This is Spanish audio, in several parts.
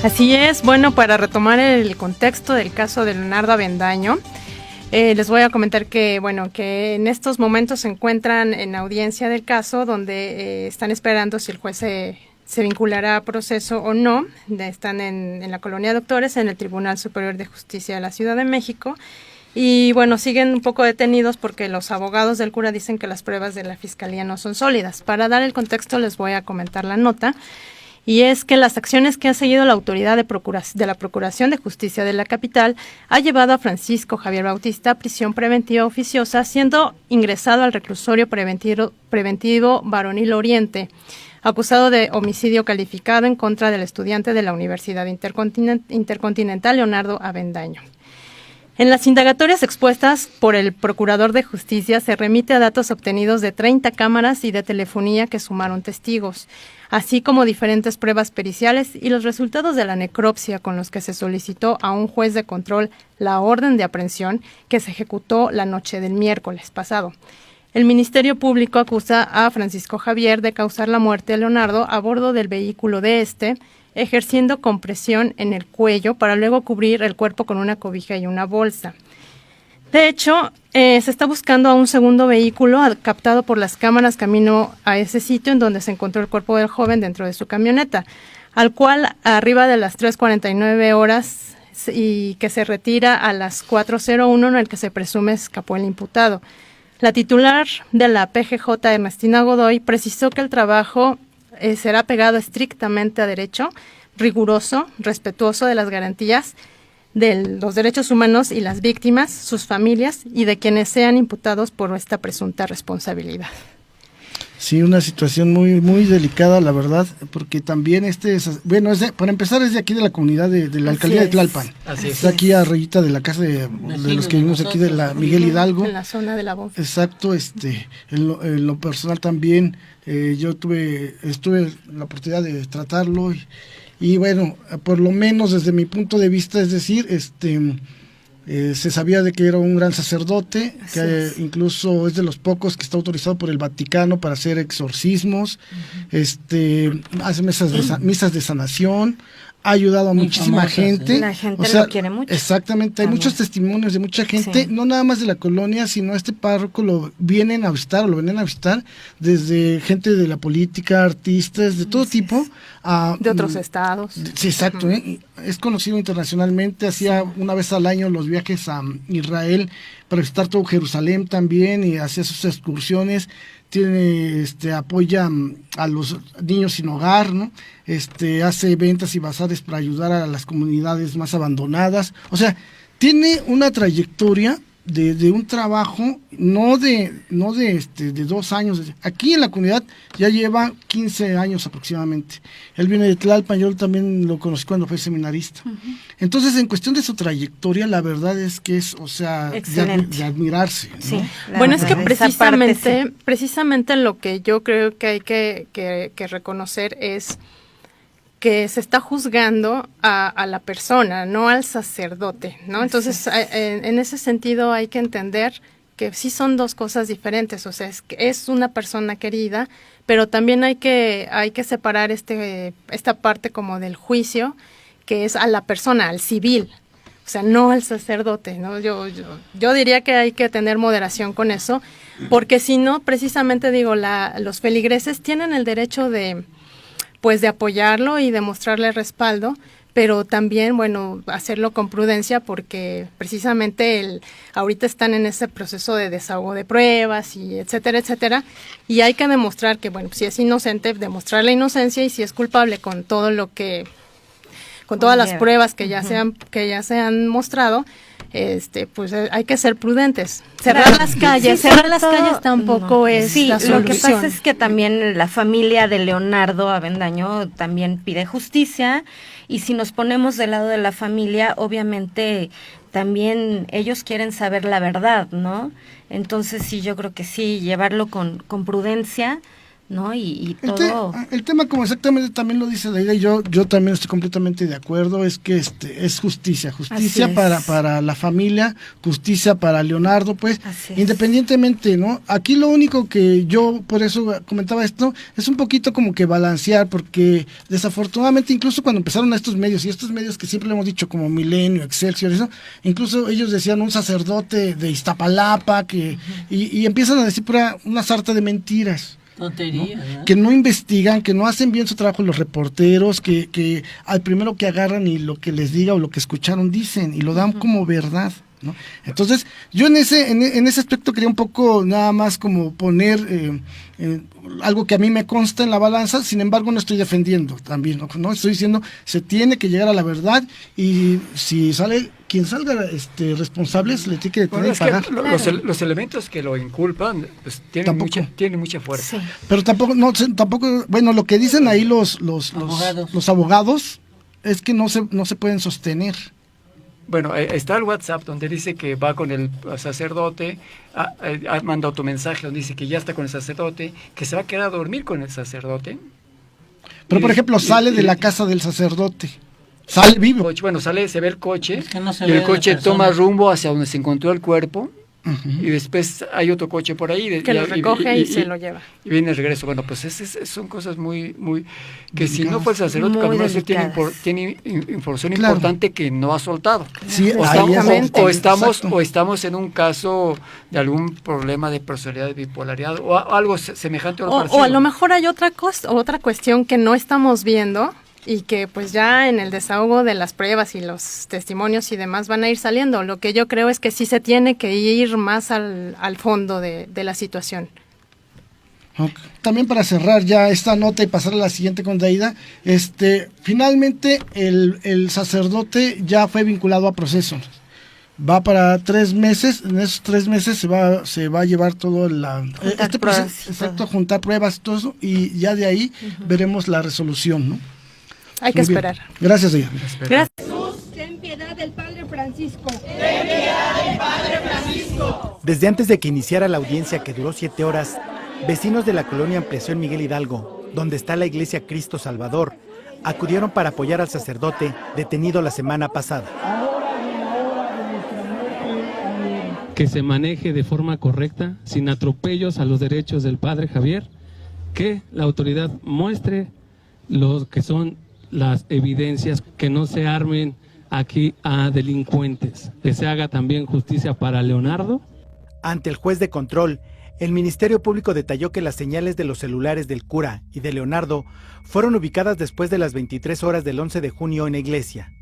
Así es, bueno, para retomar el contexto del caso de Leonardo Avendaño, les voy a comentar que, bueno, que en estos momentos se encuentran en audiencia del caso donde están esperando si el juez se vinculará a proceso o no. Están en la Colonia Doctores, en el Tribunal Superior de Justicia de la Ciudad de México. Y bueno, siguen un poco detenidos porque los abogados del cura dicen que las pruebas de la Fiscalía no son sólidas. Para dar el contexto les voy a comentar la nota. Y es que las acciones que ha seguido la autoridad de la Procuración de Justicia de la capital ha llevado a Francisco Javier Bautista a prisión preventiva oficiosa, siendo ingresado al reclusorio preventivo Varonil Oriente, acusado de homicidio calificado en contra del estudiante de la Universidad Intercontinental Leonardo Avendaño. En las indagatorias expuestas por el Procurador de Justicia se remite a datos obtenidos de 30 cámaras y de telefonía que sumaron testigos, así como diferentes pruebas periciales y los resultados de la necropsia con los que se solicitó a un juez de control la orden de aprehensión que se ejecutó la noche del miércoles pasado. El Ministerio Público acusa a Francisco Javier de causar la muerte de Leonardo a bordo del vehículo de ejerciendo compresión en el cuello para luego cubrir el cuerpo con una cobija y una bolsa. De hecho, se está buscando a un segundo vehículo captado por las cámaras camino a ese sitio en donde se encontró el cuerpo del joven dentro de su camioneta, al cual arriba de las 3:49 horas y que se retira a las 4:01 en el que se presume escapó el imputado. La titular de la PGJ, Ernestina Godoy, precisó que el trabajo será pegado estrictamente a derecho, riguroso, respetuoso de las garantías de los derechos humanos y las víctimas, sus familias y de quienes sean imputados por esta presunta responsabilidad. Sí, una situación muy muy delicada, la verdad, porque también para empezar es de aquí de la comunidad de la alcaldía de Tlalpan. Así es. Está aquí arribita de la casa de los que vivimos aquí de la Miguel Hidalgo. En la zona de la Bonf. Exacto, en lo personal también yo estuve la oportunidad de tratarlo y bueno, por lo menos desde mi punto de vista, es decir, se sabía de que era un gran sacerdote, que incluso es de los pocos que está autorizado por el Vaticano para hacer exorcismos, hace misas de sanación, ha ayudado a muchísima gente. La gente lo quiere mucho. Exactamente, hay muchos testimonios de mucha gente, no nada más de la colonia, sino este párroco lo venían a visitar desde gente de la política, artistas, de todo tipo. De otros estados. Sí, exacto, es conocido internacionalmente, hacía una vez al año los viajes a Israel para visitar todo Jerusalén también y hacía sus excursiones. Apoya a los niños sin hogar, ¿no? Hace ventas y bazares para ayudar a las comunidades más abandonadas. O sea, tiene una trayectoria de un trabajo no de 2 años. Aquí en la comunidad ya lleva 15 años aproximadamente. Él viene de Tlalpan, yo también lo conocí cuando fue seminarista. Entonces, en cuestión de su trayectoria, la verdad es que es, de admirarse, ¿no? Sí, bueno, es que precisamente lo que yo creo que hay que reconocer es que se está juzgando a la persona, no al sacerdote, ¿no? Entonces, en ese sentido hay que entender que sí son dos cosas diferentes, o sea, es una persona querida, pero también hay que separar esta parte como del juicio, que es a la persona, al civil, o sea, no al sacerdote, ¿no? Yo diría que hay que tener moderación con eso, porque si no, precisamente digo, los feligreses tienen el derecho de apoyarlo y de mostrarle respaldo, pero también, bueno, hacerlo con prudencia porque precisamente ahorita están en ese proceso de desahogo de pruebas y etcétera, y hay que demostrar que, bueno, si es inocente, demostrar la inocencia, y si es culpable con todas las pruebas que ya se han mostrado, pues hay que ser prudentes. Cerrar las calles tampoco es la solución. Lo que pasa es que también la familia de Leonardo Avendaño también pide justicia, y si nos ponemos del lado de la familia, obviamente también ellos quieren saber la verdad, ¿no? Entonces sí, yo creo que sí, llevarlo con prudencia, ¿no? Y todo... El tema, como exactamente también lo dice Leida, y yo también estoy completamente de acuerdo, es que es justicia para la familia, justicia para Leonardo, pues, independientemente, ¿no? Aquí lo único que yo, por eso comentaba esto, es un poquito como que balancear, porque desafortunadamente incluso cuando empezaron estos medios, y estos medios que siempre le hemos dicho, como Milenio, Excelsior, eso, incluso ellos decían un sacerdote de Iztapalapa, y empiezan a decir una sarta de mentiras. Tontería, ¿no? Que no investigan, que no hacen bien su trabajo los reporteros, que al primero que agarran y lo que les diga o lo que escucharon dicen y lo dan como verdad, ¿no? Entonces, yo en ese aspecto quería un poco nada más como poner algo que a mí me consta en la balanza, sin embargo no estoy defendiendo también, ¿no? Estoy diciendo, se tiene que llegar a la verdad y si sale, quien salga responsable se le tiene que detener y pagar. Los elementos que lo inculpan pues, tienen mucha fuerza. Sí. Pero tampoco, bueno, lo que dicen ahí los abogados es que no se pueden sostener. Bueno, está el WhatsApp donde dice que va con el sacerdote, ha mandado tu mensaje donde dice que ya está con el sacerdote, que se va a quedar a dormir con el sacerdote. Pero, por ejemplo, sale de la casa del sacerdote, sale vivo. Se ve el coche, Es que no se y el ve coche la persona. toma rumbo hacia donde se encontró el cuerpo, y después hay otro coche por ahí. Que lo recoge y se lo lleva. Y viene el regreso. Bueno, pues son cosas muy que si no fue el sacerdote, Muy tiene información Claro. importante que no ha soltado. Sí, O estamos en un caso de algún problema de personalidad, de bipolaridad o algo semejante o a lo mejor hay otra cuestión que no estamos viendo y que pues ya en el desahogo de las pruebas y los testimonios y demás van a ir saliendo. Lo que yo creo es que sí se tiene que ir más al fondo de la situación. Okay. También para cerrar ya esta nota y pasar a la siguiente con Daida, finalmente el sacerdote ya fue vinculado a proceso. Va para 3 meses, en esos 3 meses se va a llevar todo juntar pruebas, todo eso, y ya de ahí veremos la resolución, ¿no? Hay que esperar. Gracias, Daida. Gracias. Ten piedad del Padre Francisco. Ten piedad del Padre Francisco. Desde antes de que iniciara la audiencia, que duró 7 horas, vecinos de la colonia Ampliación Miguel Hidalgo, donde está la iglesia Cristo Salvador, acudieron para apoyar al sacerdote detenido la semana pasada. Que se maneje de forma correcta, sin atropellos a los derechos del padre Javier, que la autoridad muestre lo que son las evidencias, que no se armen aquí a delincuentes, que se haga también justicia para Leonardo. Ante el juez de control, el Ministerio Público detalló que las señales de los celulares del cura y de Leonardo fueron ubicadas después de las 23 horas del 11 de junio en la iglesia.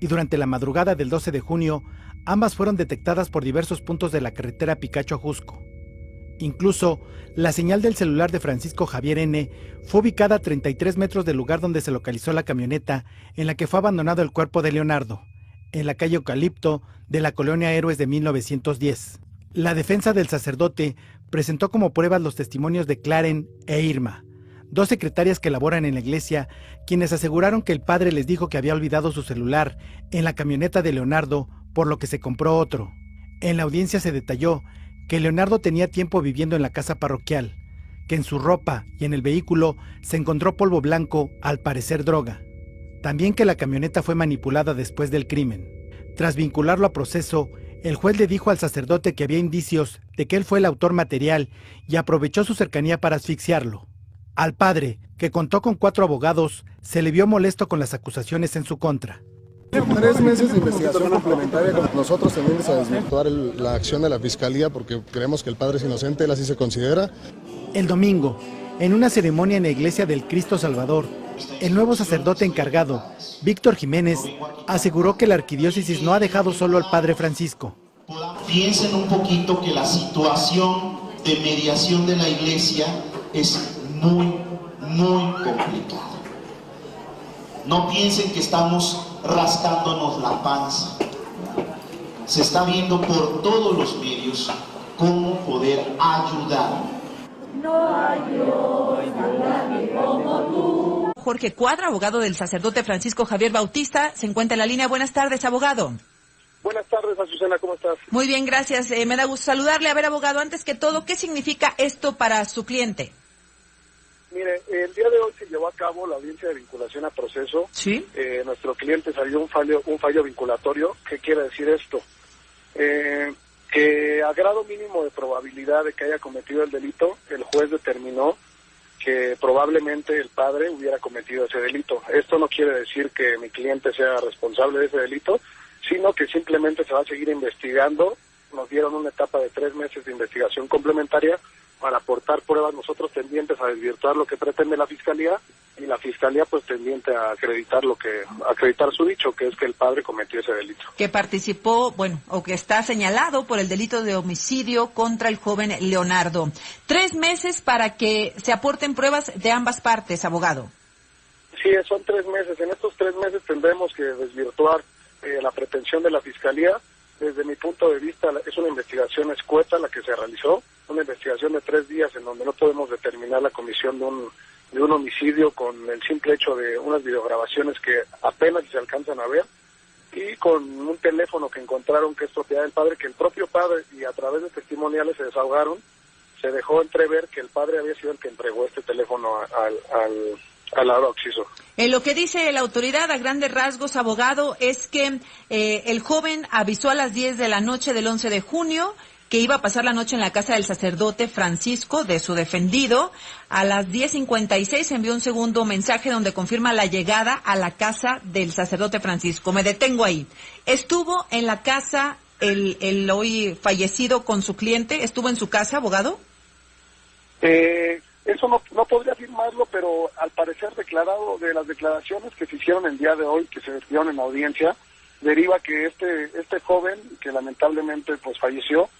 Y durante la madrugada del 12 de junio, ambas fueron detectadas por diversos puntos de la carretera Picacho-Ajusco. Incluso, la señal del celular de Francisco Javier N. fue ubicada a 33 metros del lugar donde se localizó la camioneta en la que fue abandonado el cuerpo de Leonardo, en la calle Eucalipto de la colonia Héroes de 1910. La defensa del sacerdote presentó como pruebas los testimonios de Claren e Irma, 2 secretarias que laboran en la iglesia, quienes aseguraron que el padre les dijo que había olvidado su celular en la camioneta de Leonardo, por lo que se compró otro. En la audiencia se detalló que Leonardo tenía tiempo viviendo en la casa parroquial, que en su ropa y en el vehículo se encontró polvo blanco, al parecer droga. También que la camioneta fue manipulada después del crimen. Tras vincularlo a proceso, el juez le dijo al sacerdote que había indicios de que él fue el autor material y aprovechó su cercanía para asfixiarlo. Al padre, que contó con 4 abogados, se le vio molesto con las acusaciones en su contra. 3 meses de investigación complementaria. Nosotros tendemos a desvirtuar la acción de la Fiscalía porque creemos que el padre es inocente, él así se considera. El domingo, en una ceremonia en la iglesia del Cristo Salvador, el nuevo sacerdote encargado, Víctor Jiménez, aseguró que la arquidiócesis no ha dejado solo al padre Francisco. Piensen un poquito que la situación de mediación de la iglesia es muy complicada. No piensen que estamos rascándonos la panza. Se está viendo por todos los medios cómo poder ayudar. No hay Dios nadie como tú. Jorge Cuadra, abogado del sacerdote Francisco Javier Bautista, se encuentra en la línea. Buenas tardes, abogado. Buenas tardes, Azucena, ¿cómo estás? Muy bien, gracias. Me da gusto saludarle. A ver, abogado, antes que todo, ¿qué significa esto para su cliente? Mire, el día de hoy se llevó a cabo la audiencia de vinculación a proceso. Sí. Nuestro cliente salió un fallo vinculatorio. ¿Qué quiere decir esto? Que a grado mínimo de probabilidad de que haya cometido el delito, el juez determinó que probablemente el padre hubiera cometido ese delito. Esto no quiere decir que mi cliente sea responsable de ese delito, sino que simplemente se va a seguir investigando. Nos dieron una etapa de 3 meses de investigación complementaria para aportar pruebas, nosotros tendientes a desvirtuar lo que pretende la Fiscalía, y la Fiscalía pues tendiente a acreditar su dicho, que es que el padre cometió ese delito. Que participó, o que está señalado por el delito de homicidio contra el joven Leonardo. 3 meses para que se aporten pruebas de ambas partes, abogado. Sí, son 3 meses. En estos 3 meses tendremos que desvirtuar la pretensión de la Fiscalía. Desde mi punto de vista, es una investigación escueta la que se realizó, una investigación de 3 días en donde no podemos determinar la comisión de un homicidio con el simple hecho de unas videograbaciones que apenas se alcanzan a ver, y con un teléfono que encontraron que es propiedad del padre, que el propio padre, y a través de testimoniales se desahogaron, se dejó entrever que el padre había sido el que entregó este teléfono al occiso. Lo que dice la autoridad a grandes rasgos, abogado, es que el joven avisó a las 10 de la noche del 11 de junio que iba a pasar la noche en la casa del sacerdote Francisco, de su defendido. A las 10:56 envió un segundo mensaje donde confirma la llegada a la casa del sacerdote Francisco. Me detengo ahí. ¿Estuvo en la casa el hoy fallecido con su cliente? ¿Estuvo en su casa, abogado? Eso no podría afirmarlo, pero al parecer declarado de las declaraciones que se hicieron el día de hoy, que se dieron en audiencia, deriva que este joven, que lamentablemente pues falleció,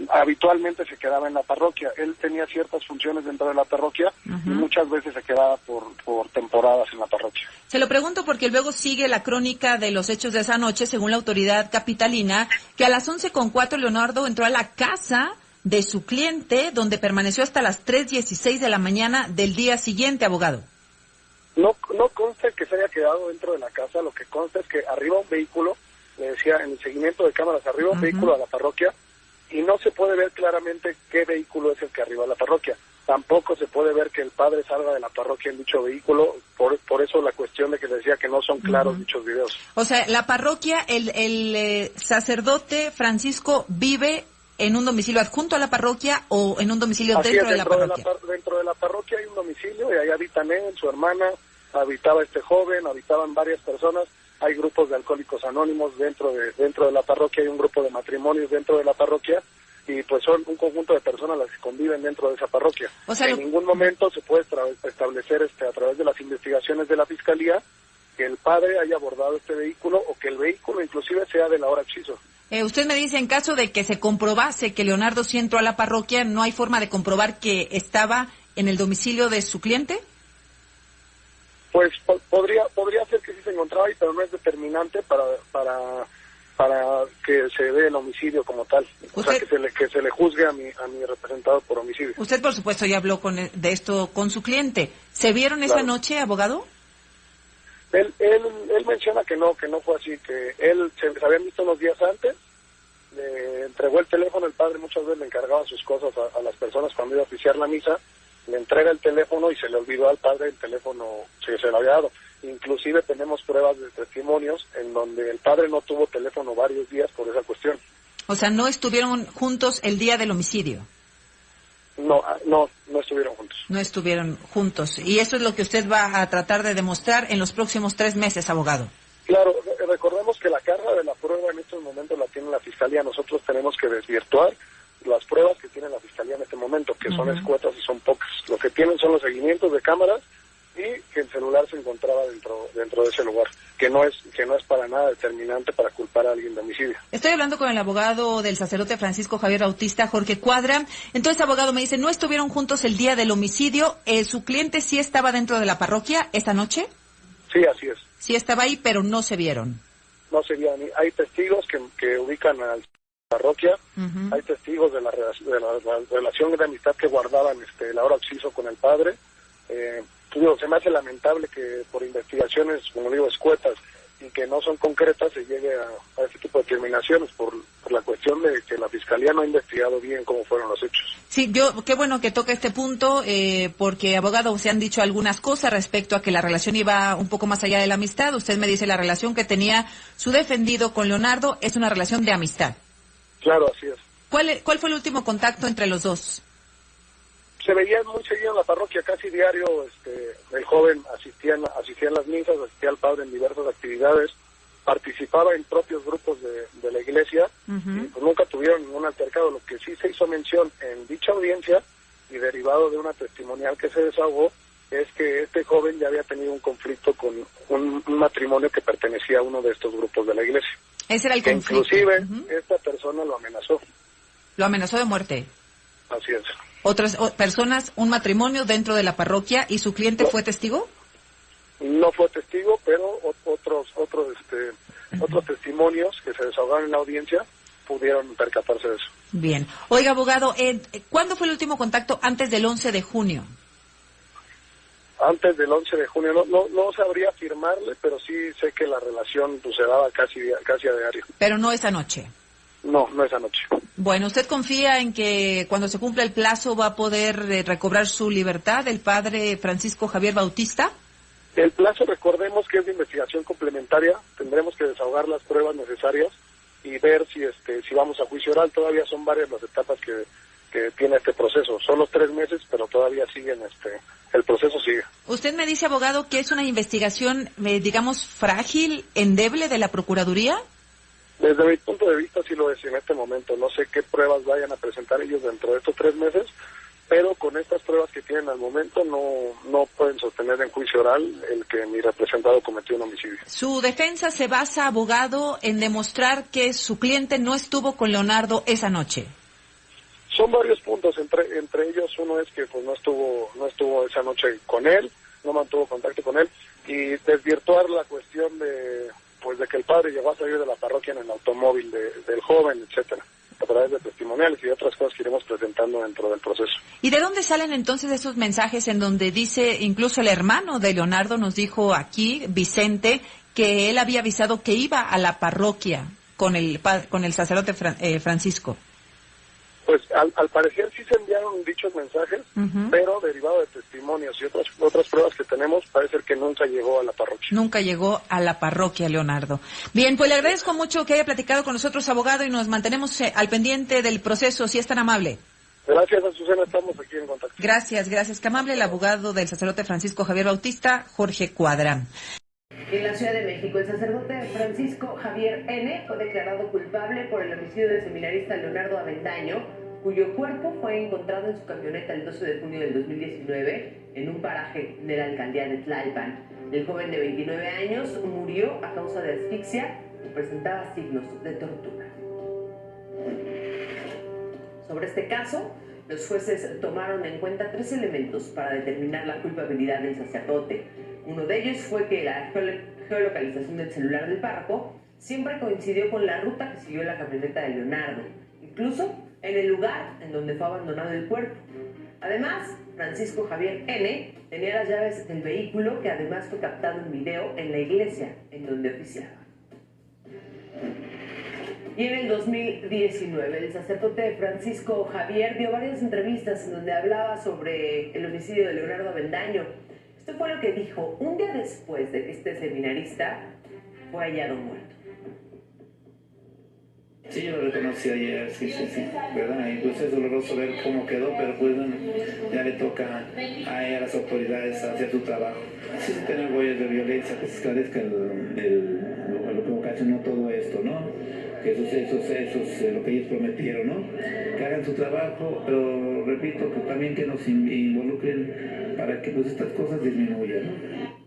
habitualmente se quedaba en la parroquia. Él tenía ciertas funciones dentro de la parroquia y muchas veces se quedaba por temporadas en la parroquia. Se lo pregunto porque luego sigue la crónica de los hechos de esa noche, según la autoridad capitalina, que a las 11:04 Leonardo entró a la casa de su cliente, donde permaneció hasta las 3:16 de la mañana del día siguiente, abogado. No consta que se haya quedado dentro de la casa, lo que consta es que arriba un vehículo, le decía en el seguimiento de cámaras, arriba un vehículo a la parroquia, y no se puede ver claramente qué vehículo es el que arriba a la parroquia. Tampoco se puede ver que el padre salga de la parroquia en dicho vehículo, por eso la cuestión de que decía que no son claros dichos videos. O sea, la parroquia, el sacerdote Francisco vive en un domicilio adjunto a la parroquia o en un domicilio dentro de la parroquia. Dentro de la parroquia hay un domicilio y ahí habitan él, su hermana, habitaba este joven, habitaban varias personas. Hay grupos de alcohólicos anónimos dentro de la parroquia, hay un grupo de matrimonios dentro de la parroquia, y pues son un conjunto de personas las que conviven dentro de esa parroquia. O sea, en ningún momento se puede establecer a través de las investigaciones de la Fiscalía que el padre haya abordado este vehículo o que el vehículo inclusive sea de la hora Chizo. Usted me dice, en caso de que se comprobase que Leonardo sí entró a la parroquia, ¿no hay forma de comprobar que estaba en el domicilio de su cliente? Pues podría ser que sí se encontraba ahí, pero no es determinante para que se dé el homicidio como tal. O sea, que se le juzgue a mi representado por homicidio. Usted, por supuesto, ya habló de esto con su cliente. ¿Se vieron esa noche, abogado? Él menciona que no fue así, que él se habían visto unos días antes, le entregó el teléfono, el padre muchas veces le encargaba sus cosas a las personas cuando iba a oficiar la misa, le entrega el teléfono y se le olvidó al padre el teléfono que se le había dado. Inclusive tenemos pruebas de testimonios en donde el padre no tuvo teléfono varios días por esa cuestión. O sea, ¿no estuvieron juntos el día del homicidio? No estuvieron juntos. No estuvieron juntos. Y eso es lo que usted va a tratar de demostrar en los próximos 3 meses, abogado. Claro, recordemos que la carga de la prueba en estos momentos la tiene la Fiscalía. Nosotros tenemos que desvirtuar las pruebas que tiene la Fiscalía en este momento, que son escuetas y son pocas. Lo que tienen son los seguimientos de cámaras y que el celular se encontraba dentro de ese lugar, que no es para nada determinante para culpar a alguien de homicidio. Estoy hablando con el abogado del sacerdote Francisco Javier Bautista, Jorge Cuadra. Entonces, abogado, me dice, ¿no estuvieron juntos el día del homicidio? ¿Su cliente sí estaba dentro de la parroquia esa noche? Sí, así es. Sí estaba ahí, pero no se vieron. No se vieron. Hay testigos que ubican a la parroquia, hay testigos de la relación de amistad que guardaban la hora occiso con el padre. Se me hace lamentable que por investigaciones, como digo, escuetas y y que no son concretas se llegue a este tipo de determinaciones por la cuestión de que la Fiscalía no ha investigado bien cómo fueron los hechos. Sí, qué bueno que toca este punto, porque, abogado, se han dicho algunas cosas respecto a que la relación iba un poco más allá de la amistad. Usted me dice la relación que tenía su defendido con Leonardo es una relación de amistad. Claro, así es. ¿Cuál fue el último contacto entre los dos? Se veía muy seguido en la parroquia, casi diario. El joven asistía a las misas, asistía al padre en diversas actividades, participaba en propios grupos de la iglesia, y pues nunca tuvieron ningún altercado. Lo que sí se hizo mención en dicha audiencia, y derivado de una testimonial que se desahogó, es que este joven ya había tenido un conflicto con un matrimonio que pertenecía a uno de estos grupos de la iglesia. Ese era el conflicto. Inclusive, esta persona lo amenazó. Lo amenazó de muerte. Así es. Otras personas, un matrimonio dentro de la parroquia, ¿y su cliente fue testigo? No fue testigo, pero otros testimonios que se desahogaron en la audiencia pudieron percatarse de eso. Bien. Oiga, abogado, ¿cuándo fue el último contacto antes del 11 de junio? Antes del 11 de junio, no sabría afirmarle, pero sí sé que la relación pues, se daba casi a diario. Pero no esa noche. No esa noche. Bueno, ¿usted confía en que cuando se cumpla el plazo va a poder recobrar su libertad el padre Francisco Javier Bautista? El plazo, recordemos que es de investigación complementaria, tendremos que desahogar las pruebas necesarias y ver si vamos a juicio oral. Todavía son varias las etapas que tiene este proceso. Son los 3 meses, pero todavía siguen, el proceso sigue. Usted me dice, abogado, que es una investigación, digamos, frágil, endeble de la Procuraduría. Desde mi punto de vista sí lo es en este momento. No sé qué pruebas vayan a presentar ellos dentro de estos 3 meses, pero con estas pruebas que tienen al momento no pueden sostener en juicio oral el que mi representado cometió un homicidio. Su defensa se basa, abogado, en demostrar que su cliente no estuvo con Leonardo esa noche. Son varios puntos, entre ellos uno es que pues no estuvo esa noche con él, no mantuvo contacto con él, y desvirtuar la cuestión de que el padre llegó a salir de la parroquia en el automóvil del joven, etcétera, a través de testimoniales y otras cosas que iremos presentando dentro del proceso. ¿Y de dónde salen entonces esos mensajes en donde dice, incluso el hermano de Leonardo nos dijo aquí, Vicente, que él había avisado que iba a la parroquia con el sacerdote Francisco? Pues al parecer sí se enviaron dichos mensajes, pero derivado de testimonios y otras pruebas que tenemos, parece que nunca llegó a la parroquia. Nunca llegó a la parroquia, Leonardo. Bien, pues le agradezco mucho que haya platicado con nosotros, abogado, y nos mantenemos al pendiente del proceso, si es tan amable. Gracias, Azucena, estamos aquí en contacto. Gracias, qué amable, el abogado del sacerdote Francisco Javier Bautista, Jorge Cuadrán. En la Ciudad de México, el sacerdote Francisco Javier N. fue declarado culpable por el homicidio del seminarista Leonardo Avendaño, cuyo cuerpo fue encontrado en su camioneta el 12 de junio del 2019 en un paraje de la alcaldía de Tlalpan. El joven de 29 años murió a causa de asfixia y presentaba signos de tortura. Sobre este caso, los jueces tomaron en cuenta 3 elementos para determinar la culpabilidad del sacerdote. Uno de ellos fue que la geolocalización del celular del párroco siempre coincidió con la ruta que siguió la camioneta de Leonardo, incluso en el lugar en donde fue abandonado el cuerpo. Además, Francisco Javier N. tenía las llaves del vehículo, que además fue captado en video en la iglesia en donde oficiaba. Y en el 2019, el sacerdote Francisco Javier dio varias entrevistas en donde hablaba sobre el homicidio de Leonardo Avendaño. Esto fue lo que dijo un día después de que este seminarista fue hallado muerto. Sí, yo lo reconocí ayer, sí, ¿verdad? Y pues es doloroso ver cómo quedó, pero pues bueno, ya le toca a las autoridades hacer su trabajo. Sí, tener huellas de violencia, que se esclarezca lo que ocasionó todo esto, ¿no? Que esos lo que ellos prometieron, ¿no? Que hagan su trabajo, pero repito, que también que nos involucren para que pues estas cosas disminuyan, ¿no?